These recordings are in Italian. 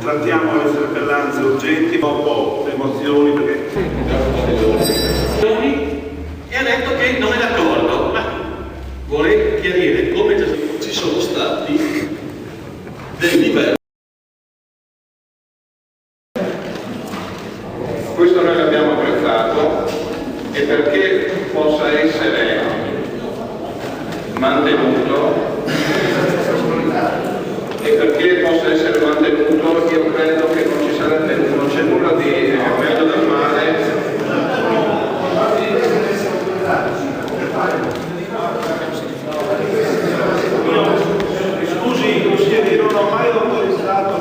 trattiamo le interpellanze urgenti, dopo le mozioni, perché... E ha detto che non è d'accordo, ma vorrei chiarire come ci sono stati dei livelli. Questo noi l'abbiamo apprezzato e perché possa essere mantenuto io credo che non ci sarebbe, non c'è nulla di meglio da fare. Scusi, consigliere, io non ho mai autorizzato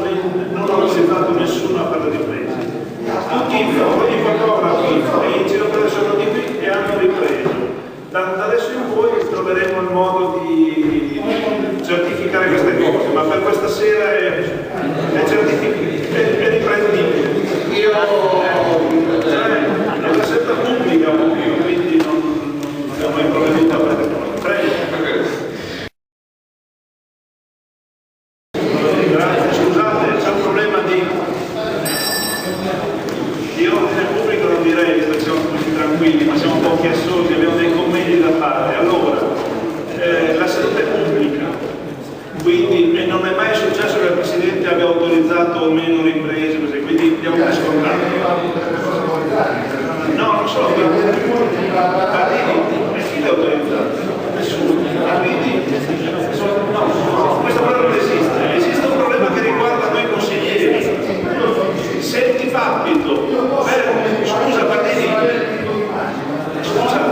nessuno a fare riprese. Tutti i fotografi in giro per sono di qui e hanno ripreso. Da adesso in poi troveremo il modo di certificare queste cose, ma per questa sera è riprendibile. È una scelta pubblica, quindi non abbiamo mai provveduto a prendere. Prego. Grazie, scusate, c'è un problema di ordine pubblico, non direi, perché siamo tutti tranquilli, ma siamo un po' chiassosi, abbiamo dei commenti da fare. Allora, la salute pubblica, quindi non è mai successo che il Presidente abbia autorizzato o meno riprese, quindi diamo per scontato. No, non so, Pardini, e chi l'ha autorizzato? Nessuno. Quindi, no, questo problema non esiste. Esiste un problema che riguarda noi consiglieri. Se il dibattito, scusa Pardini, scusa.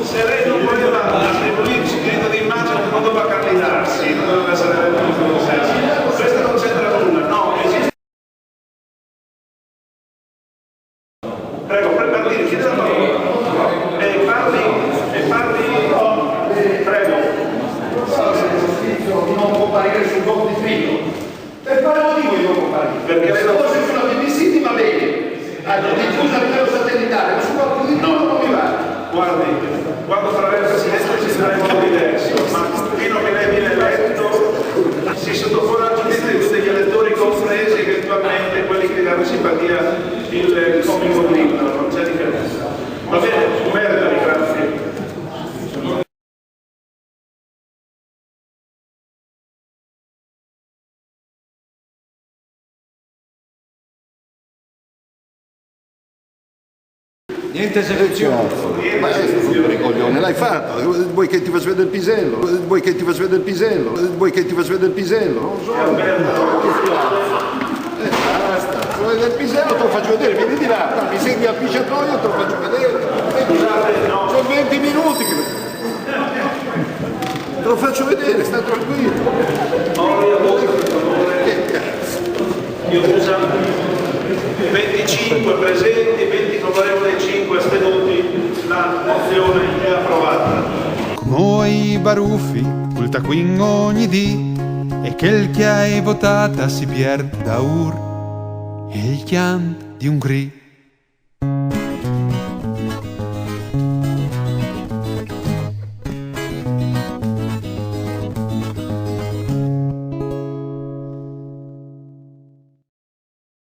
Se lei non voleva attribuirci diritto di immagine, non doveva candidarsi, non doveva essere eletto in consenso. Questo non c'entra nulla, no, esiste. Prego, Pardini, chiede la parola. Prego. Non comparire sul blog di Twitter. Per quale motivo io devo comparire? Perché se fosse sulla BBC va bene, hanno diffuso a livello satellitare, ma su blog di Twitter non mi va. Guardi, quando farà il Presidente ci sarà in modo diverso, ma fino che lei viene eletto si sottopone al giudizio di tutti gli elettori, compresi eventualmente quelli che danno simpatia il comico libro, non c'è differenza. Va bene, merita, grazie. Niente esecuzione. Ma è coglione, l'hai fatto, vuoi che ti faccia vedere il pisello? Vuoi che ti faccia vedere il pisello? Vuoi che ti faccia vedere il pisello? Non so. Basta, se vuoi vedere il pisello te lo faccio vedere, vieni di là, mi segni al pisciatoio e te lo faccio vedere. Sono 20 minuti che... Te lo faccio vedere, sta tranquillo. Che cazzo? Io uso 25 presenti, 20 favorevoli e 5 astenuti, la mozione è approvata. Come i baruffi, col taccuin ogni dì, e quel che hai votata si pierde da ur, e il chiant di un gri.